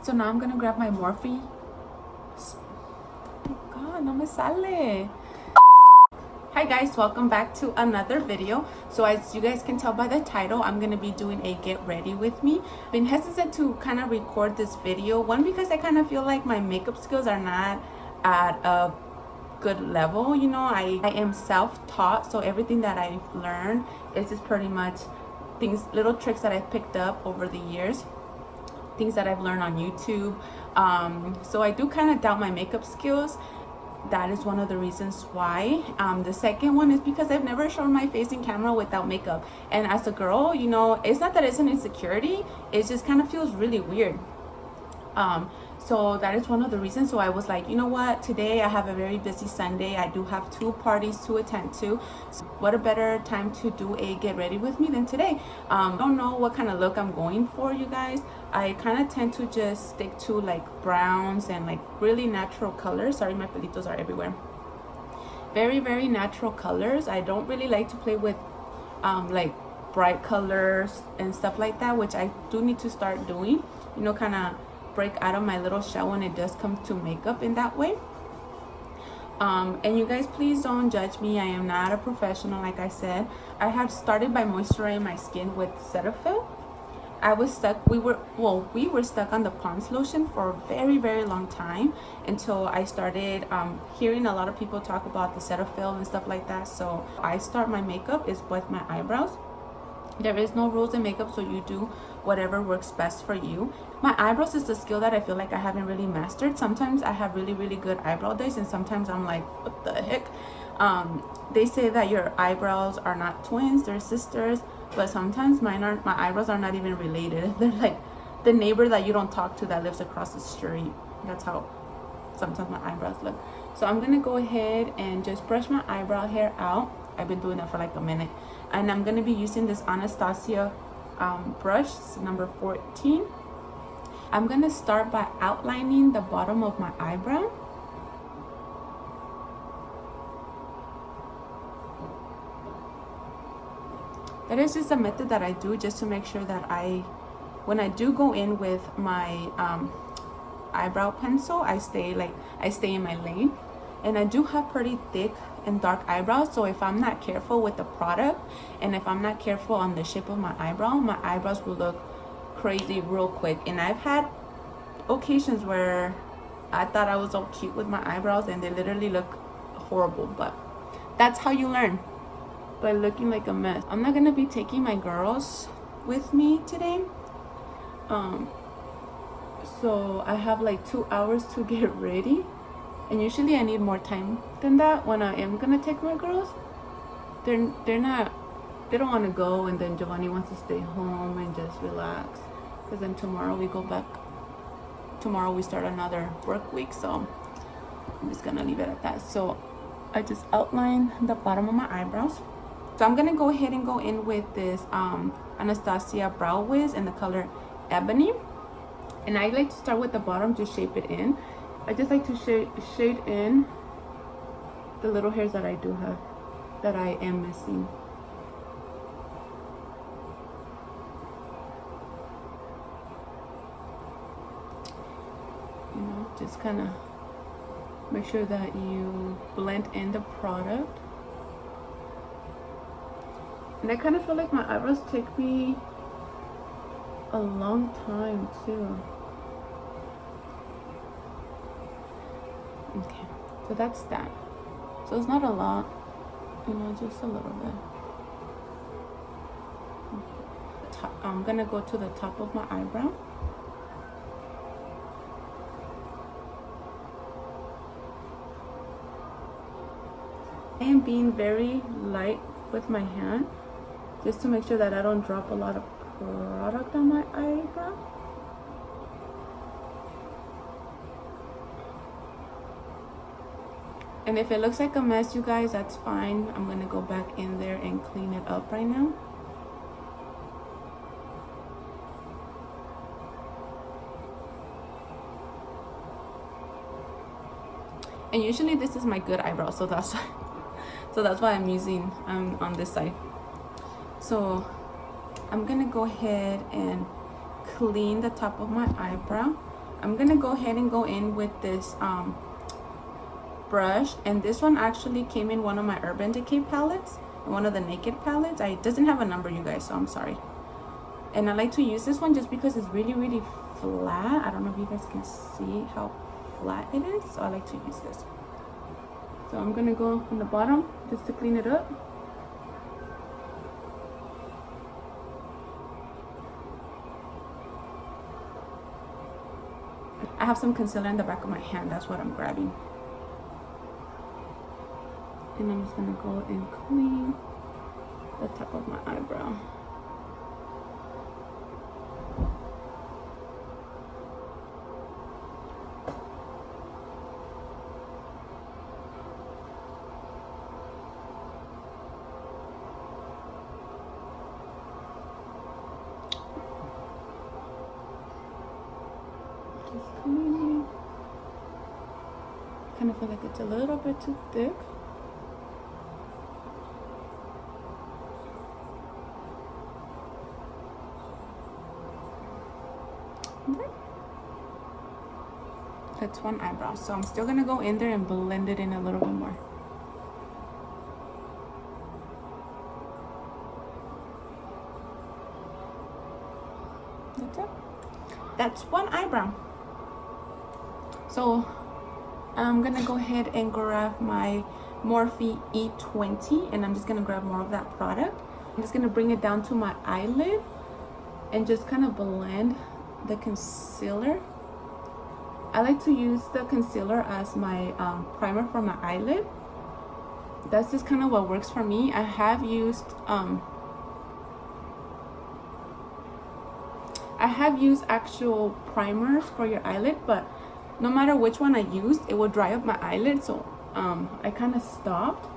So now I'm gonna grab my Morphe. Oh my god, no me sale. Hi guys, welcome back to another video. So as you guys can tell by the title, I'm gonna be doing a get ready with me. I've been hesitant to kind of record this video. One, because I kind of feel like my makeup skills are not at a good level. You know, I am self-taught, so everything that I've learned is just pretty much things, little tricks that I've picked up over the years, things that I've learned on YouTube. So I do kind of doubt my makeup skills. That is one of the reasons why. The second one is because I've never shown my face in camera without makeup, and as a girl, you know, it's not that it's an insecurity, it just kind of feels really weird. So that is one of the reasons. So I was like, you know what, today I have a very busy Sunday. I do have 2 parties to attend to, so what a better time to do a get ready with me than today. I don't know what kind of look I'm going for, you guys. I kind of tend to just stick to like browns and like really natural colors. Sorry, my pelitos are everywhere. Very, very natural colors. I don't really like to play with like bright colors and stuff like that, which I do need to start doing, you know, kind of break out of my little shell when it does come to makeup in that way. And you guys, please don't judge me. I am not a professional. Like I said, I had started by moisturizing my skin with Cetaphil. I was stuck, we were stuck on the Pond's lotion for a very, very long time until I started hearing a lot of people talk about the Cetaphil and stuff like that. So I start my makeup is with my eyebrows. There is no rules in makeup, so you do whatever works best for you. My eyebrows is a skill that I feel like I haven't really mastered. Sometimes I have really, really good eyebrow days, and sometimes I'm like, what the heck? They say that your eyebrows are not twins, they're sisters, but sometimes my eyebrows are not even related. They're like the neighbor that you don't talk to that lives across the street. That's how sometimes my eyebrows look. So I'm gonna go ahead and just brush my eyebrow hair out. I've been doing that for like a minute, and I'm gonna be using this Anastasia brush, number 14. I'm gonna start by outlining the bottom of my eyebrow. That is just a method that I do just to make sure that when I do go in with my eyebrow pencil, I stay in my lane. And I do have pretty thick and dark eyebrows, so if I'm not careful with the product and if I'm not careful on the shape of my eyebrows will look crazy real quick. And I've had occasions where I thought I was all cute with my eyebrows and they literally look horrible, but that's how you learn, by looking like a mess. I'm not gonna be taking my girls with me today, so I have like 2 hours to get ready. And usually I need more time than that when I am gonna take my girls. They don't want to go, and then Giovanni wants to stay home and just relax, because then tomorrow we go back. Tomorrow we start another work week, so I'm just gonna leave it at that. So I just outline the bottom of my eyebrows. So I'm gonna go ahead and go in with this Anastasia Brow Wiz in the color Ebony, and I like to start with the bottom to shape it in. I just like to shade in the little hairs that I do have, that I am missing. You know, just kind of make sure that you blend in the product. And I kind of feel like my eyebrows take me a long time too. Okay, so that's that. So it's not a lot, you know, just a little bit. Okay. I'm gonna go to the top of my eyebrow. I am being very light with my hand, just to make sure that I don't drop a lot of product on my eyebrow. And if it looks like a mess, you guys, that's fine. I'm gonna go back in there and clean it up right now. And usually this is my good eyebrow, so that's why I'm using on this side. So I'm gonna go ahead and clean the top of my eyebrow. I'm gonna go ahead and go in with this brush, and this one actually came in one of my Urban Decay palettes, one of the Naked palettes. It doesn't have a number, you guys, so I'm sorry. And I like to use this one just because it's really flat. I don't know if you guys can see how flat it is, so I like to use this. So I'm gonna go on the bottom just to clean it up. I have some concealer in the back of my hand, that's what I'm grabbing. And I'm just gonna go and clean the top of my eyebrow. Just cleaning. Kind of feel like it's a little bit too thick. That's one eyebrow, so I'm still gonna go in there and blend it in a little bit more. That's it. That's one eyebrow. So I'm gonna go ahead and grab my Morphe E20, and I'm just gonna grab more of that product. I'm just gonna bring it down to my eyelid and just kind of blend the concealer. I like to use the concealer as my primer for my eyelid. That's just kind of what works for me. I have used actual primers for your eyelid, but no matter which one I used, it will dry up my eyelid, so I kind of stopped.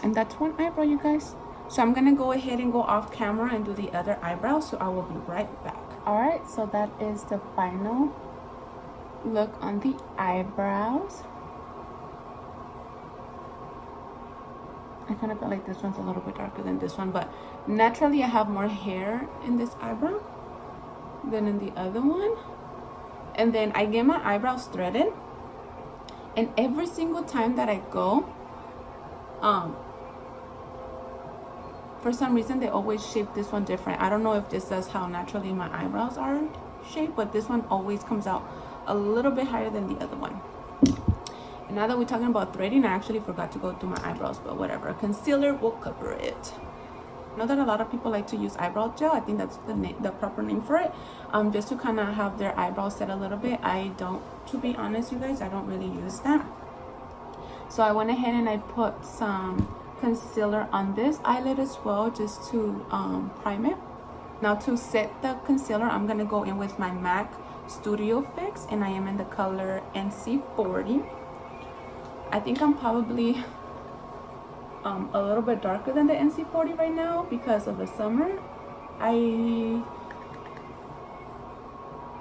And that's one eyebrow, you guys. So I'm gonna go ahead and go off camera and do the other eyebrow, so I will be right back. All right, so that is the final look on the eyebrows. I kind of feel like this one's a little bit darker than this one, but naturally I have more hair in this eyebrow than in the other one. And then I get my eyebrows threaded, and every single time that I go, for some reason they always shape this one different. I don't know if this is how naturally my eyebrows are shaped, but this one always comes out a little bit higher than the other one. And now that we're talking about threading, I actually forgot to go through my eyebrows, but whatever, concealer will cover it. I know that a lot of people like to use eyebrow gel. I think that's the proper name for it, just to kind of have their eyebrows set a little bit. I don't, to be honest, you guys, I don't really use that. So I went ahead and I put some concealer on this eyelid as well, just to prime it. Now to set the concealer, I'm gonna go in with my MAC Studio Fix, and I am in the color NC40. I think I'm probably a little bit darker than the NC40 right now because of the summer. I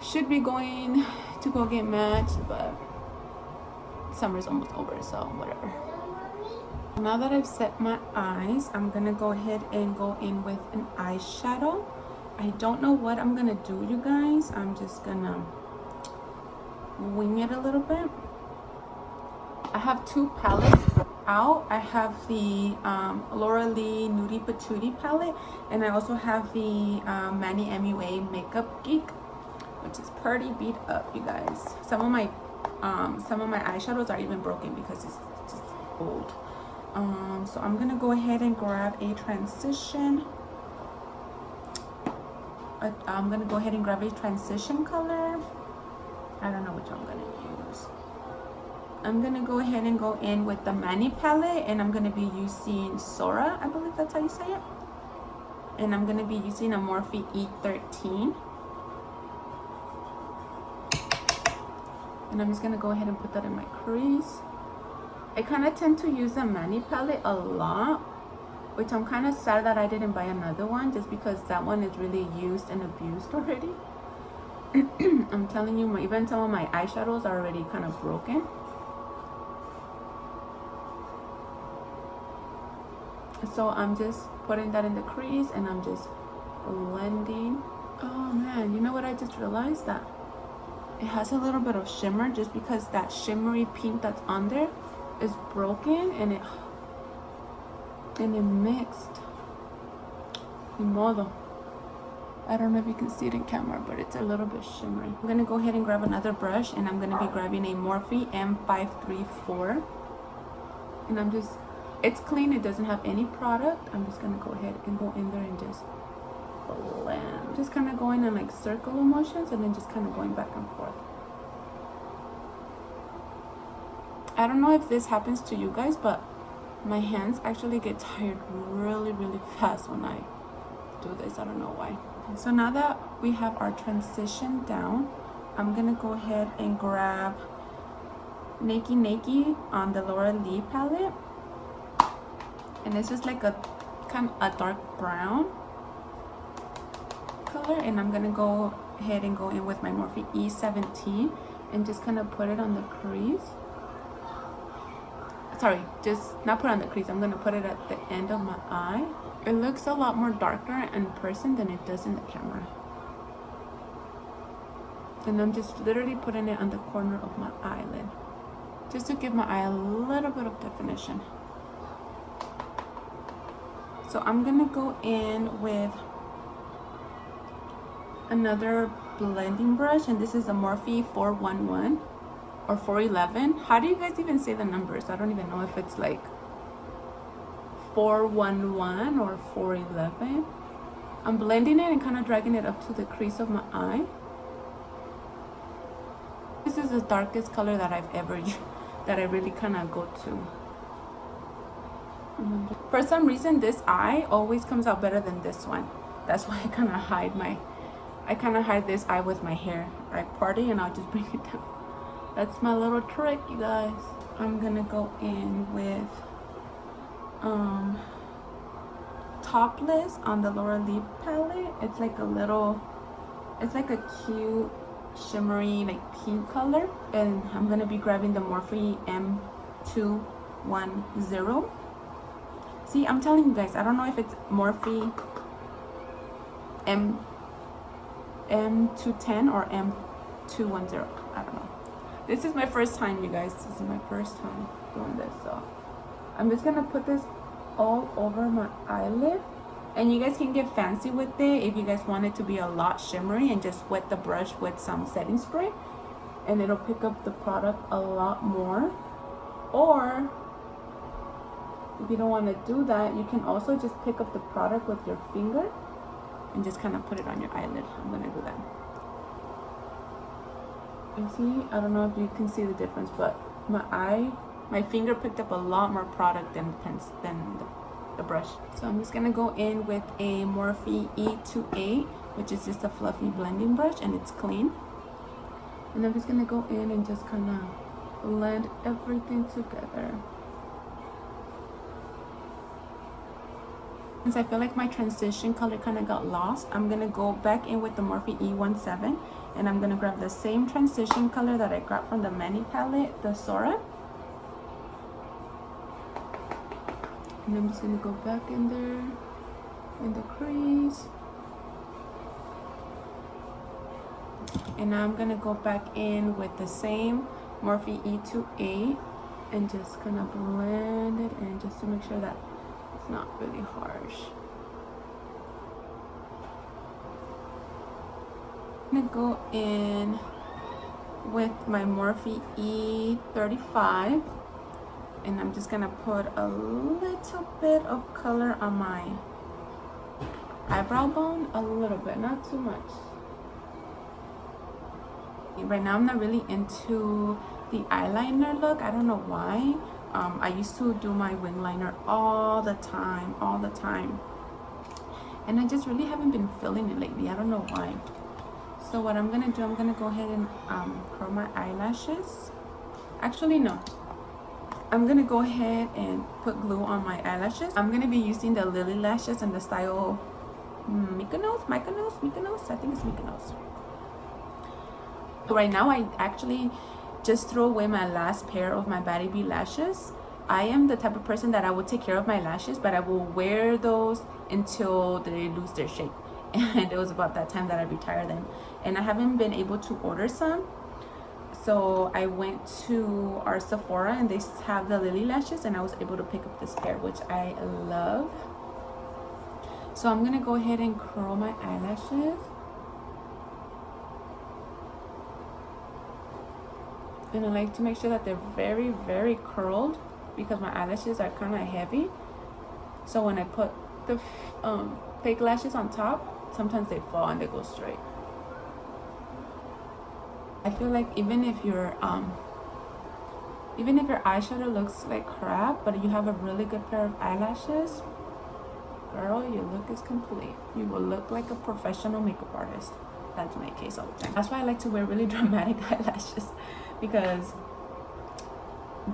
should be going to go get matched, but summer's almost over, so whatever. Now that I've set my eyes, I'm gonna go ahead and go in with an eyeshadow. I don't know what I'm gonna do, you guys. I'm just gonna wing it a little bit. I have two palettes out. I have the Laura Lee Nudie Patootie palette, and I also have the Manny MUA Makeup Geek, which is pretty beat up, you guys. Some of my eyeshadows are even broken because it's just old. So I'm gonna go ahead and grab a transition. I'm gonna go ahead and grab a transition color. I don't know which I'm gonna use. I'm gonna go ahead and go in with the Manny palette, and I'm gonna be using Sora, I believe that's how you say it. And I'm gonna be using a Morphe E13. And I'm just gonna go ahead and put that in my crease. I kind of tend to use the Manny palette a lot, which I'm kind of sad that I didn't buy another one, just because that one is really used and abused already. I'm telling you, even some of my eyeshadows are already kind of broken. So I'm just putting that in the crease, and I'm just blending. Oh man, you know what I just realized? That it has a little bit of shimmer just because that shimmery pink that's on there is broken and it mixed. Ni modo. I don't know if you can see it in camera, but it's a little bit shimmery. I'm gonna go ahead and grab another brush, and I'm gonna be grabbing a Morphe M534. And it's clean, it doesn't have any product. I'm just gonna go ahead and go in there and just blend. Just kind of going in like circular motions and then just kind of going back and forth. I don't know if this happens to you guys, but my hands actually get tired really, really fast when I do this. I don't know why. So now that we have our transition down, I'm gonna go ahead and grab Nakey Nakey on the Laura Lee palette, and it's just like a kind of a dark brown color, and I'm gonna go ahead and go in with my Morphe E17 and just kind of put it on the crease. Sorry, just not put on the crease. I'm gonna put it at the end of my eye. It looks a lot more darker in person than it does in the camera. And I'm just literally putting it on the corner of my eyelid, just to give my eye a little bit of definition. So I'm gonna go in with another blending brush, and this is a Morphe 411 or 411. How do you guys even say the numbers? I don't even know if it's like 411 or 411. I'm blending it and kind of dragging it up to the crease of my eye. This is the darkest color that I've ever used, that I really kind of go to. For some reason, this eye always comes out better than this one. That's why I kind of hide this eye with my hair. I party and I'll just bring it down. That's my little trick, you guys. I'm gonna go in with Topless on the Laura Lee palette. It's like a cute shimmery like pink color, and I'm gonna be grabbing the Morphe M210. See, I'm telling you guys, I don't know if it's Morphe M210 or M210. I don't know. This is my first time, you guys. This is my first time doing this, so I'm just gonna put this all over my eyelid, and you guys can get fancy with it if you guys want it to be a lot shimmery, and just wet the brush with some setting spray, and it'll pick up the product a lot more. Or if you don't want to do that, you can also just pick up the product with your finger and just kind of put it on your eyelid. I'm gonna do that. You see, I don't know if you can see the difference, but my finger picked up a lot more product than the brush. So I'm just gonna go in with a Morphe E28, which is just a fluffy blending brush, and it's clean. And I'm just gonna go in and just kind of blend everything together. Since I feel like my transition color kind of got lost, I'm gonna go back in with the Morphe E17, and I'm gonna grab the same transition color that I got from the Mani palette, the Sora. And I'm just gonna go back in there, in the crease. And now I'm gonna go back in with the same Morphe E28 and just kind of blend it in, just to make sure that it's not really harsh. I'm gonna go in with my Morphe E35, and I'm just gonna put a little bit of color on my eyebrow bone, a little bit, not too much. Right now I'm not really into the eyeliner look. I don't know why. I used to do my wing liner all the time, and I just really haven't been feeling it lately. I don't know why. So what I'm gonna do, I'm gonna go ahead and curl my eyelashes. Actually, no, I'm gonna go ahead and put glue on my eyelashes. I'm gonna be using the Lily lashes in the style Mykonos, I think it's Mykonos. Right now I actually just threw away my last pair of my Batty Bee lashes. I am the type of person that I will take care of my lashes, but I will wear those until they lose their shape. And it was about that time that I retired them, and I haven't been able to order some. So I went to our Sephora and they have the Lily lashes, and I was able to pick up this pair, which I love. So I'm gonna go ahead and curl my eyelashes. And I like to make sure that they're very, very curled because my eyelashes are kind of heavy. So when I put the fake lashes on top, sometimes they fall and they go straight. I feel like even if your eyeshadow looks like crap, but you have a really good pair of eyelashes, girl, your look is complete. You will look like a professional makeup artist. That's my case all the time. That's why I like to wear really dramatic eyelashes, because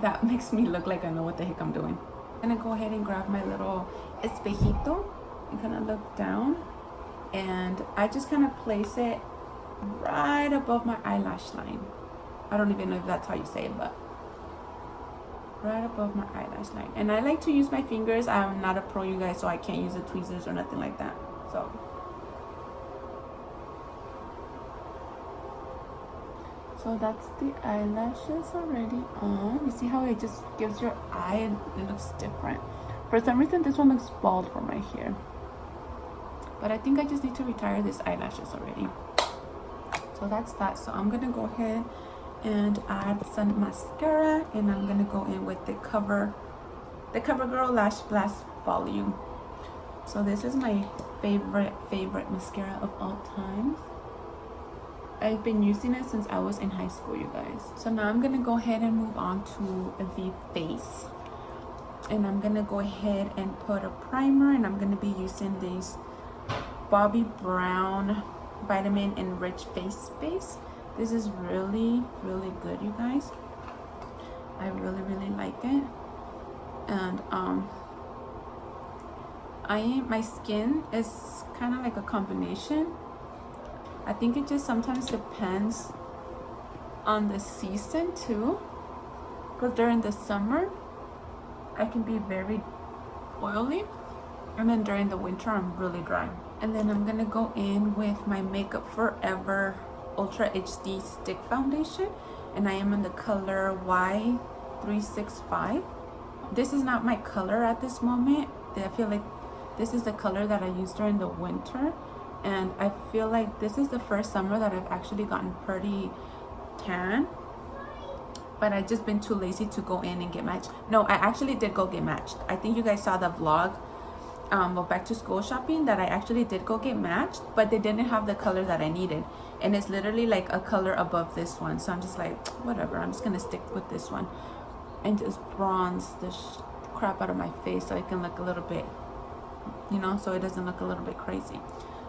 that makes me look like I know what the heck I'm doing. I'm gonna go ahead and grab my little espejito and kind of look down, and I just kind of place it right above my eyelash line. I don't even know if that's how you say it, but right above my eyelash line. And I like to use my fingers. I'm not a pro, you guys, so I can't use the tweezers or nothing like that. So that's the eyelashes already on. You see how it just gives your eye and it looks different. For some reason this one looks bald from right here, but I think I just need to retire these eyelashes already. So that's that. So I'm gonna go ahead and add some mascara, and I'm gonna go in with the CoverGirl Lash Blast Volume. So this is my favorite mascara of all time. I've been using it since I was in high school, you guys. So now I'm gonna go ahead and move on to the face, and I'm gonna go ahead and put a primer, and I'm gonna be using these Bobbi Brown Vitamin Enriched Face Base. This is really good, you guys. I really like it. And my skin is kind of like a combination. I think it just sometimes depends on the season too, because during the summer I can be very oily, and then during the winter I'm really dry. And then I'm gonna go in with my Makeup Forever Ultra HD Stick Foundation, and I am in the color Y365. This is not my color at this moment. I feel like this is the color that I used during the winter, and I feel like this is the first summer that I've actually gotten pretty tan, but I've just been too lazy to go in and get matched. No, I actually did go get matched. I think you guys saw the vlog of back to school shopping that I actually did go get matched, but they didn't have the color that I needed, and it's literally like a color above this one. So I'm just like, whatever, I'm just gonna stick with this one and just bronze the crap out of my face so I can look a little bit, you know, so it doesn't look a little bit crazy.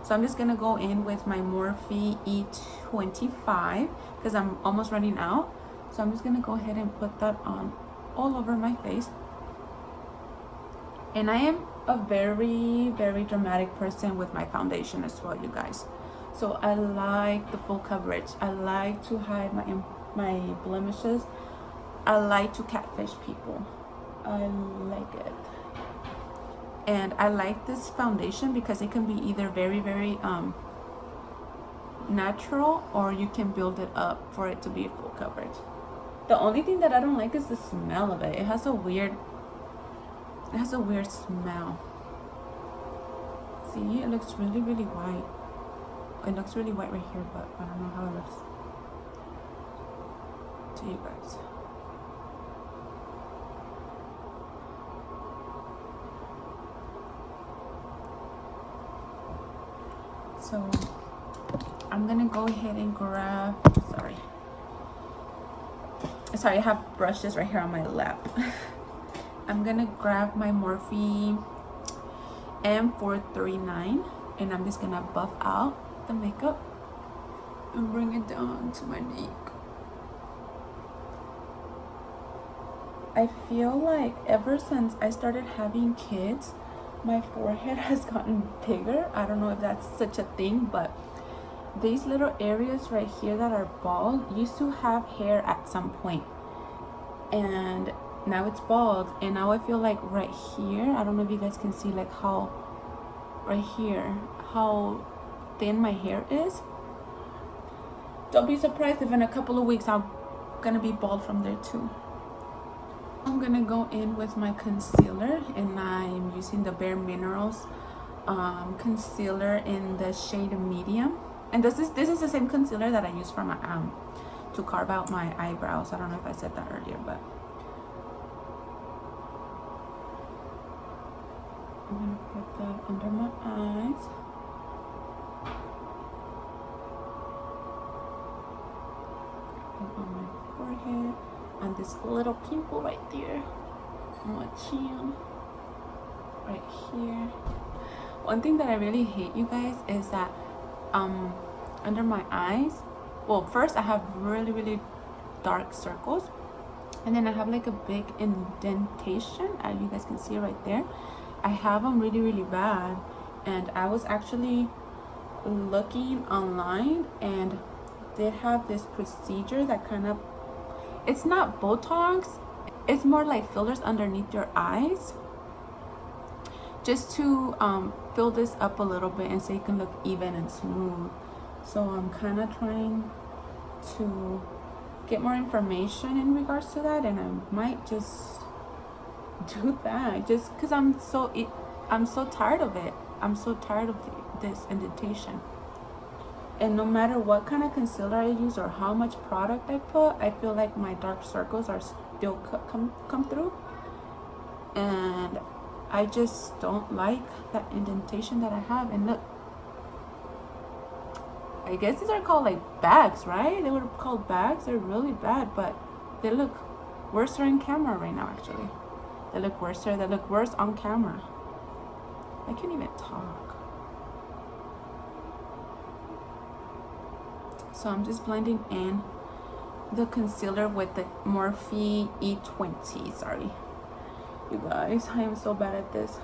So I'm just gonna go in with my Morphe E25 because I'm almost running out. So I'm just gonna go ahead and put that on all over my face. And I am a very dramatic person with my foundation as well, you guys. So I like the full coverage. I like to hide my blemishes. I like to catfish people. I like it. And I like this foundation because it can be either very natural, or you can build it up for it to be full coverage. The only thing that I don't like is the smell of it. It has a weird smell. See, it looks really white. It looks really white right here, but I don't know how it looks to you guys. So I'm gonna go ahead and grab, sorry, I have brushes right here on my lap. I'm gonna grab my Morphe M439, and I'm just gonna buff out the makeup and bring it down to my neck. I feel like ever since I started having kids, my forehead has gotten bigger. I don't know if that's such a thing, but these little areas right here that are bald used to have hair at some point, and now it's bald. And now I feel like right here, I don't know if you guys can see like how right here how thin my hair is. Don't be surprised if in a couple of weeks I'll gonna be bald from there too. I'm gonna go in with my concealer, and I'm using the Bare Minerals concealer in the shade medium. And this is the same concealer that I use for my to carve out my eyebrows. I don't know if I said that earlier, but I'm gonna put that under my eyes. And on my forehead, and this little pimple right there on my chin, right here. One thing that I really hate, you guys, is that under my eyes, well, first I have really dark circles, and then I have like a big indentation, as you guys can see right there. I have them really bad, and I was actually looking online, and they have this procedure that kind of, it's not Botox, it's more like fillers underneath your eyes, just to fill this up a little bit and so you can look even and smooth. So I'm kind of trying to get more information in regards to that, and I might just do that just because I'm so tired of it. I'm so tired of this indentation. And no matter what kind of concealer I use or how much product I put, I feel like my dark circles are still come through, and I just don't like that indentation that I have. And look, I guess these are called like bags, right? They were called bags. They're really bad, but they look worse in camera right now. Actually, they look worse. They look worse on camera. I can't even talk. So I'm just blending in the concealer with the Morphe E20. Sorry, you guys, I am so bad at this.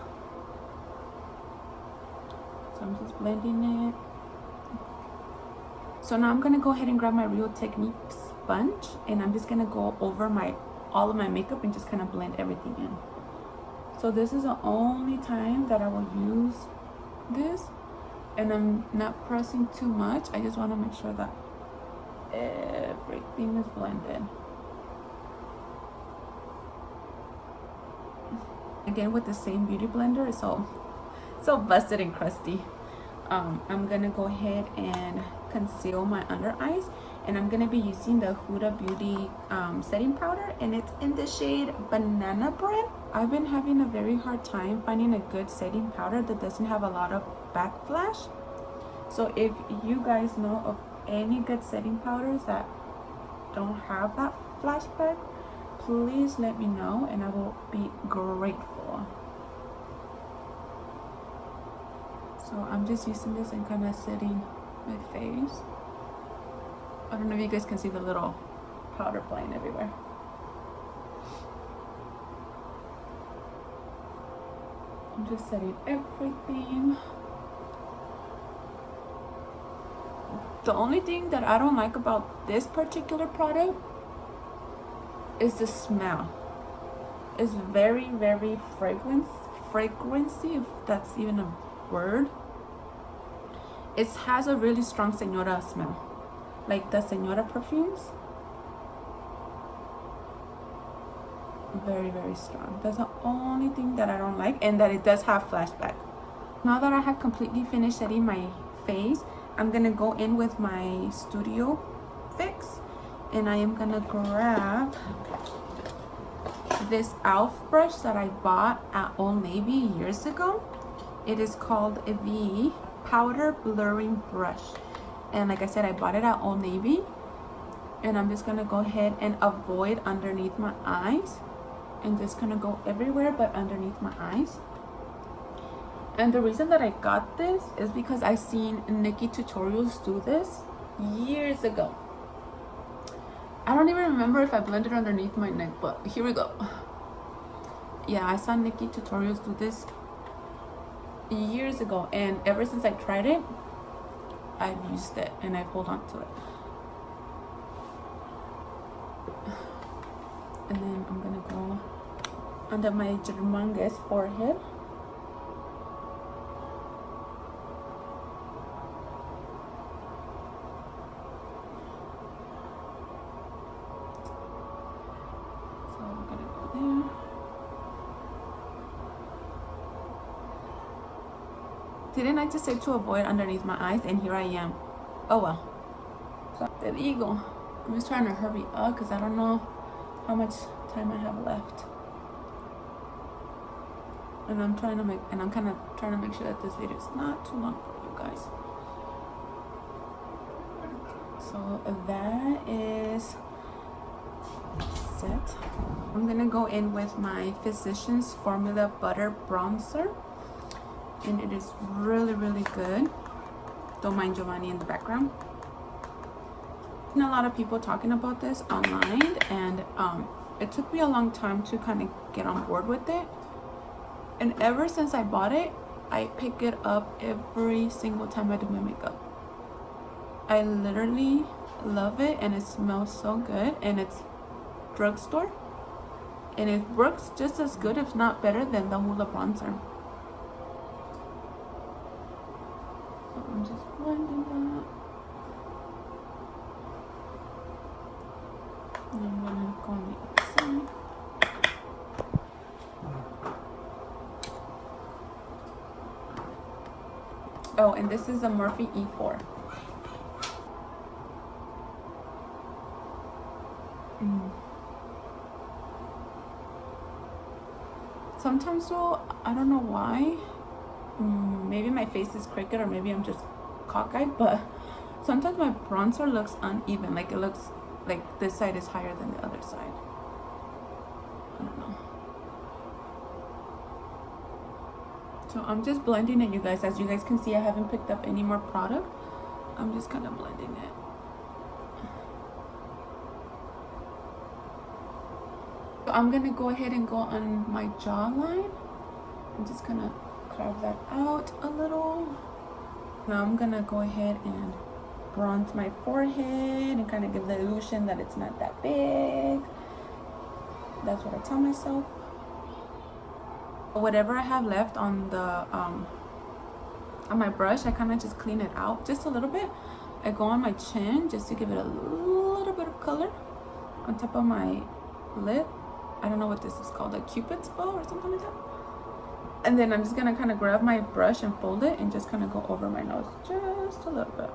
So I'm just blending it. So now I'm gonna go ahead and grab my Real Technique sponge, and I'm just gonna go over all of my makeup and just kind of blend everything in. So this is the only time that I will use this, and I'm not pressing too much. I just want to make sure that everything is blended. Again, with the same beauty blender, it's so busted and crusty. I'm gonna go ahead and conceal my under eyes, and I'm gonna be using the Huda Beauty setting powder, and it's in the shade Banana Bread. I've been having a very hard time finding a good setting powder that doesn't have a lot of backflash. So if you guys know of any good setting powders that don't have that flashback, please let me know and I will be grateful. So I'm just using this and kind of setting my face. I don't know if you guys can see the little powder flying everywhere. I'm just setting everything. The only thing that I don't like about this particular product is the smell. It's very fragrancy, if that's even a word. It has a really strong Senora smell, like the Senora perfumes. Very strong. That's the only thing that I don't like, and that it does have flashback. Now that I have completely finished setting my face, I'm gonna go in with my Studio Fix, and I am gonna grab this e.l.f. brush that I bought at Old Navy years ago. It is called the Powder Blurring Brush, and like I said, I bought it at Old Navy, and I'm just gonna go ahead and avoid underneath my eyes, and just gonna go everywhere but underneath my eyes. And the reason that I got this is because I seen Nikki tutorials do this years ago. I don't even remember if I blended underneath my neck, but here we go. Yeah, I saw Nikki tutorials do this years ago, and ever since I tried it, I've used it and I've held on to it. And then I'm gonna go under my humongous forehead. Didn't I just say to avoid underneath my eyes? And here I am. Oh well. So, there you go. I'm just trying to hurry up because I don't know how much time I have left. And I'm kind of trying to make sure that this video is not too long for you guys. So that is set. I'm gonna go in with my Physicians Formula Butter Bronzer, and it is really, really good. Don't mind Giovanni in the background. A lot of people talking about this online, and it took me a long time to kind of get on board with it. And ever since I bought it, I pick it up every single time I do my makeup. I literally love it, and it smells so good, and it's drugstore, and it works just as good, if not better, than the Hoola bronzer. So I'm just blending that. And I'm gonna go on the other side. Oh, and this is a Morphe E4. Sometimes though, I don't know why, maybe my face is crooked or maybe I'm just cockeyed, but sometimes my bronzer looks uneven, like it looks like this side is higher than the other side. I don't know. So I'm just blending it, you guys. As you guys can see, I haven't picked up any more product. I'm just kind of blending it. So I'm gonna go ahead and go on my jawline. I'm just gonna carve that out a little. Now I'm gonna go ahead and bronze my forehead and kind of give the illusion that it's not that big. That's what I tell myself. Whatever I have left on the on my brush, I kind of just clean it out just a little bit. I go on my chin just to give it a little bit of color on top of my lip. I don't know what this is called, a Cupid's bow or something like that. And then I'm just gonna kind of grab my brush and fold it and just kind of go over my nose just a little bit.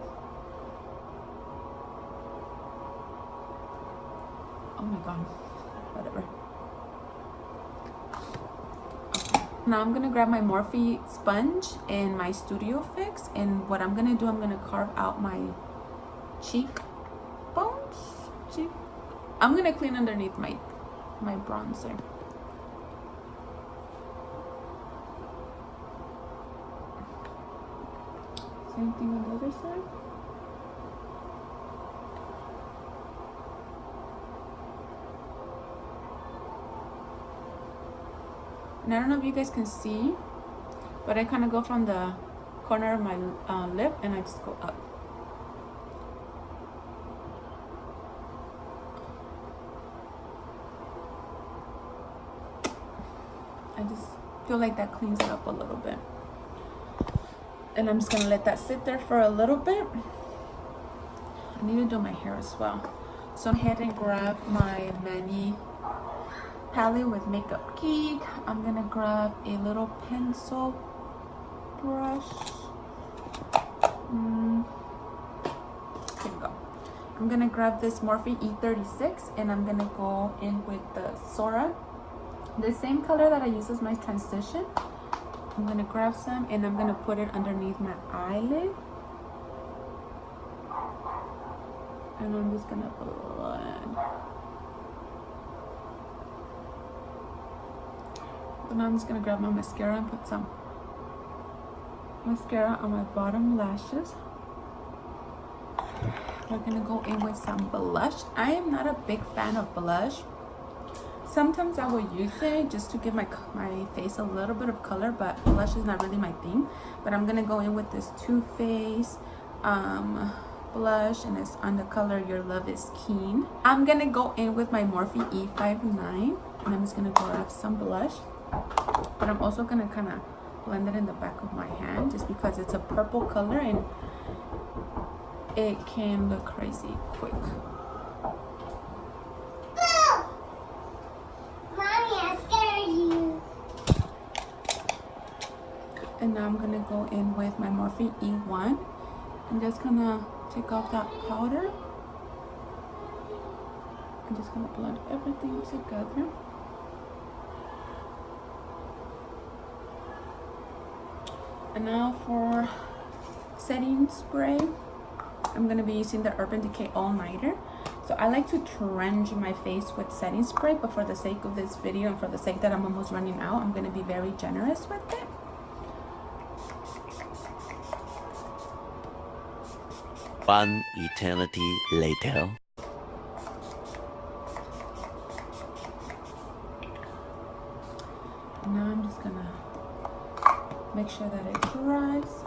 Oh my god, whatever. Now I'm gonna grab my Morphe sponge and my Studio Fix, and what I'm gonna do, I'm gonna carve out my cheek bones. I'm gonna clean underneath my bronzer. Same thing on the other side. And I don't know if you guys can see, but I kind of go from the corner of my lip and I just go up. I just feel like that cleans it up a little bit. And I'm just gonna let that sit there for a little bit. I need to do my hair as well. So go ahead and grab my Mani palette with Makeup Geek. I'm gonna grab a little pencil brush. Here we go. I'm gonna grab this Morphe E36 and I'm gonna go in with the Sora, the same color that I use as my transition. I'm gonna grab some and I'm gonna put it underneath my eyelid. And I'm just gonna blend. But now I'm just gonna grab my mascara and put some mascara on my bottom lashes. We're gonna go in with some blush. I am not a big fan of blush. Sometimes I will use it just to give my face a little bit of color, but blush is not really my thing. But I'm gonna go in with this Too Faced blush, and it's on the color Your Love Is Keen. I'm gonna go in with my Morphe E59, and I'm just gonna grab some blush. But I'm also gonna kind of blend it in the back of my hand, just because it's a purple color and it can look crazy quick. And now I'm gonna go in with my Morphe E1 and just gonna take off that powder. I'm just gonna blend everything together. And now for setting spray, I'm gonna be using the Urban Decay All Nighter. So I like to drench my face with setting spray, but for the sake of this video and for the sake that I'm almost running out, I'm gonna be very generous with it. One eternity later. Now I'm just gonna make sure that it dries.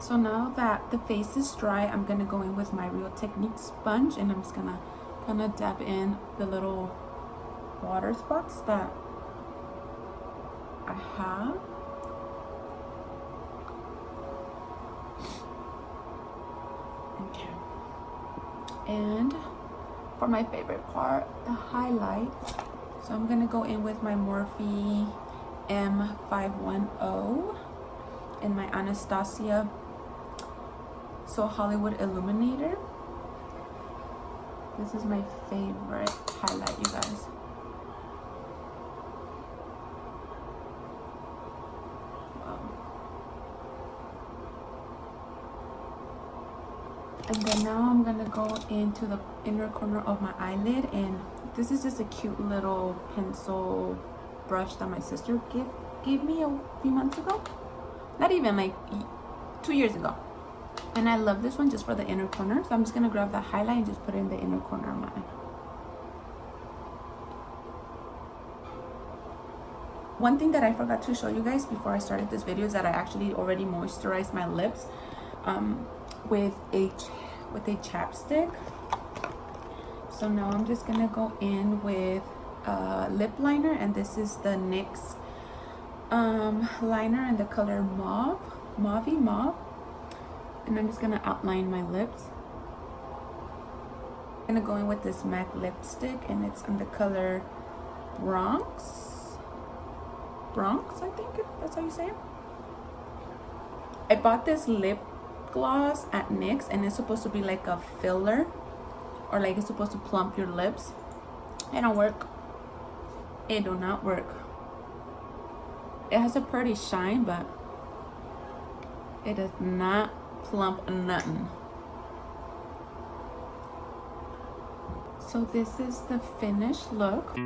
So now that the face is dry, I'm gonna go in with my Real Technique sponge and I'm just gonna kind of dab in the little water spots that I have. Okay. And for my favorite part, the highlight. So I'm gonna go in with my Morphe M510 and my Anastasia So Hollywood Illuminator. This is my favorite highlight, you guys. And then now I'm gonna go into the inner corner of my eyelid, and this is just a cute little pencil brush that my sister gave me a few months ago. Not even, like 2 years ago. And I love this one just for the inner corner. So I'm just gonna grab that highlight and just put it in the inner corner of my eye. One thing that I forgot to show you guys before I started this video is that I actually already moisturized my lips with a chapstick. So now I'm just gonna go in with a lip liner, and this is the NYX liner in the color mauve, and I'm just gonna outline my lips. I'm gonna go in with this MAC lipstick, and it's in the color Bronx, I think that's how you say it. I bought this lip gloss at NYX, and it's supposed to be like a filler, or like it's supposed to plump your lips. It don't work. It do not work. It has a pretty shine, but it does not plump nothing. So this is the finished look.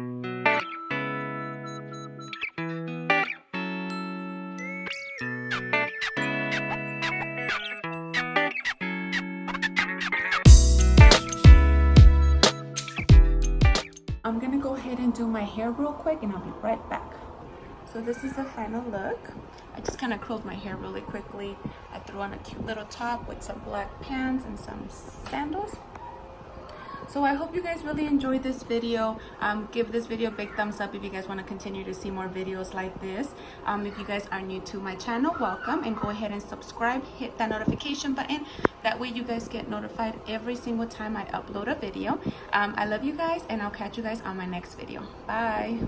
I'm gonna go ahead and do my hair real quick, and I'll be right back. So this is the final look. I just kind of curled my hair really quickly. I threw on a cute little top with some black pants and some sandals. So I hope you guys really enjoyed this video. Give this video a big thumbs up if you guys want to continue to see more videos like this. If you guys are new to my channel, welcome, and go ahead and subscribe. Hit that notification button. That way you guys get notified every single time I upload a video. I love you guys, and I'll catch you guys on my next video. Bye.